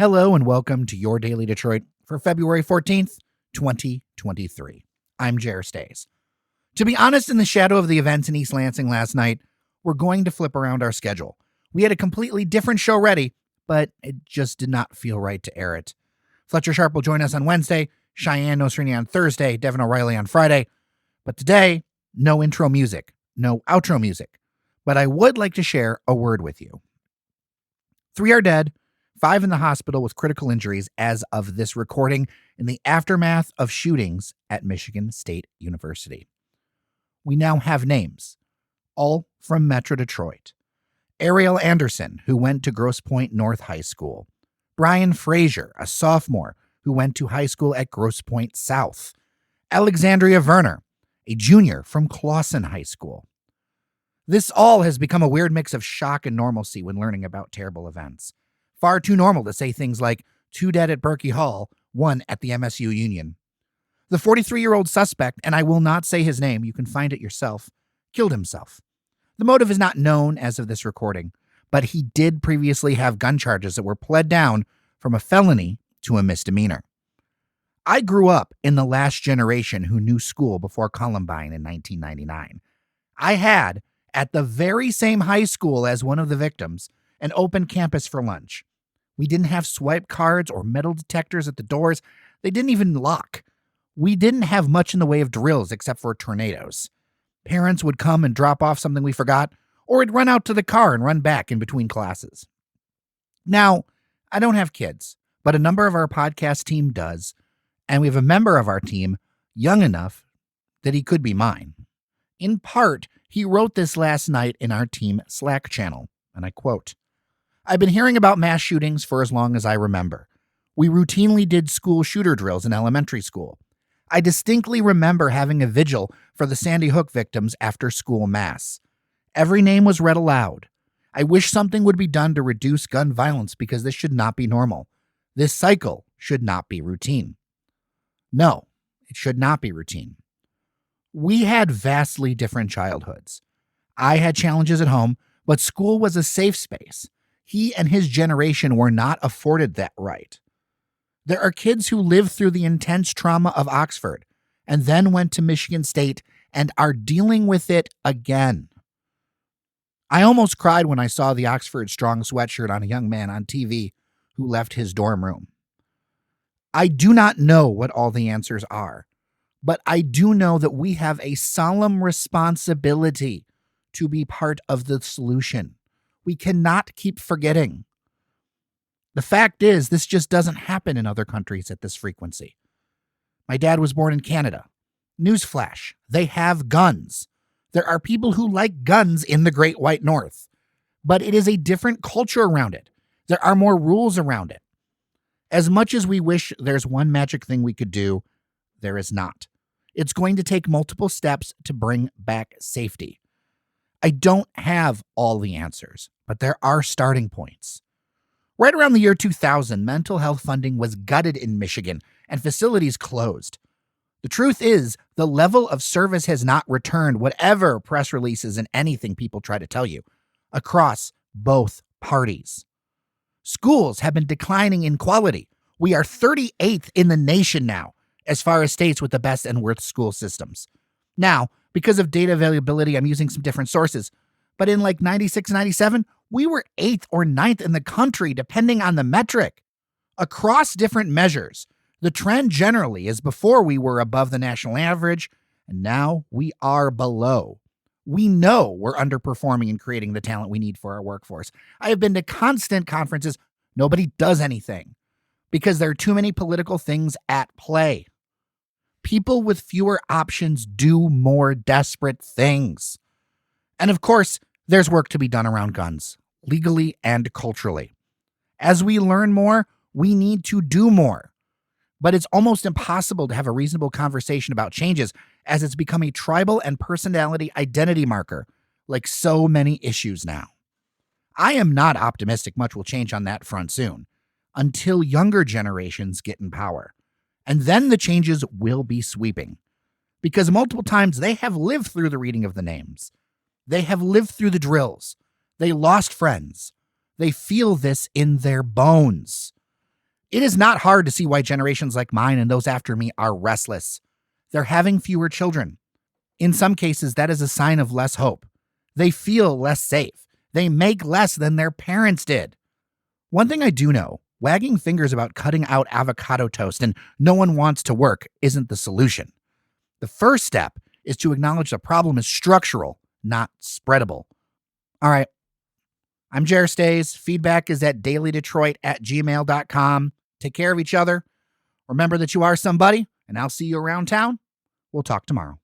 Hello and welcome to your Daily Detroit for February 14th, 2023. I'm Jer Stays. To be honest, in the shadow of the events in East Lansing last night, we're going to flip around our schedule. We had a completely different show ready, but it just did not feel right to air it. Fletcher Sharp will join us on Wednesday, Cheyenne Nosrini on Thursday, Devin O'Reilly on Friday. But today, no intro music, no outro music. But I would like to share a word with you. 3 are dead, 5 in the hospital with critical injuries as of this recording in the aftermath of shootings at Michigan State University. We now have names, all from Metro Detroit. Ariel Anderson, who went to Grosse Pointe North High School. Brian Frazier, a sophomore who went to high school at Grosse Pointe South. Alexandria Werner, a junior from Clawson High School. This all has become a weird mix of shock and normalcy when learning about terrible events. Far too normal to say things like 2 dead at Berkey Hall, 1 at the MSU Union. The 43-year-old suspect, and I will not say his name, you can find it yourself, killed himself. The motive is not known as of this recording, but he did previously have gun charges that were pled down from a felony to a misdemeanor. I grew up in the last generation who knew school before Columbine in 1999. I had, at the very same high school as one of the victims, an open campus for lunch. We didn't have swipe cards or metal detectors at the doors. They didn't even lock. We didn't have much in the way of drills except for tornadoes. Parents would come and drop off something we forgot, or we'd run out to the car and run back in between classes. Now, I don't have kids, but a number of our podcast team does, and we have a member of our team young enough that he could be mine. In part, he wrote this last night in our team Slack channel, and I quote, "I've been hearing about mass shootings for as long as I remember. We routinely did school shooter drills in elementary school. I distinctly remember having a vigil for the Sandy Hook victims after school mass. Every name was read aloud. I wish something would be done to reduce gun violence because this should not be normal. This cycle should not be routine." No, it should not be routine. We had vastly different childhoods. I had challenges at home, but school was a safe space. He and his generation were not afforded that right. There are kids who lived through the intense trauma of Oxford and then went to Michigan State and are dealing with it again. I almost cried when I saw the Oxford Strong sweatshirt on a young man on TV who left his dorm room. I do not know what all the answers are, but I do know that we have a solemn responsibility to be part of the solution. We cannot keep forgetting. The fact is, this just doesn't happen in other countries at this frequency. My dad was born in Canada. Newsflash, they have guns. There are people who like guns in the Great White North, but it is a different culture around it. There are more rules around it. As much as we wish there's one magic thing we could do, there is not. It's going to take multiple steps to bring back safety. I don't have all the answers, but there are starting points. Right around the year 2000, mental health funding was gutted in Michigan and facilities closed. The truth is, the level of service has not returned, whatever press releases and anything people try to tell you, across both parties. Schools have been declining in quality. We are 38th in the nation now, as far as states with the best and worst school systems. Now, because of data availability, I'm using some different sources. But in like 96, 97, we were 8th or 9th in the country, depending on the metric. Across different measures, the trend generally is before we were above the national average, and now we are below. We know we're underperforming in creating the talent we need for our workforce. I have been to constant conferences. Nobody does anything because there are too many political things at play. People with fewer options do more desperate things. And of course, there's work to be done around guns, legally and culturally. As we learn more, we need to do more. But it's almost impossible to have a reasonable conversation about changes as it's become a tribal and personality identity marker, like so many issues now. I am not optimistic much will change on that front soon, until younger generations get in power. And then the changes will be sweeping. Because multiple times they have lived through the reading of the names. They have lived through the drills. They lost friends. They feel this in their bones. It is not hard to see why generations like mine and those after me are restless. They're having fewer children. In some cases, that is a sign of less hope. They feel less safe. They make less than their parents did. One thing I do know, wagging fingers about cutting out avocado toast and no one wants to work isn't the solution. The first step is to acknowledge the problem is structural, not spreadable. All right. I'm Jer Stays. Feedback is at dailydetroit@gmail.com. Take care of each other. Remember that you are somebody, and I'll see you around town. We'll talk tomorrow.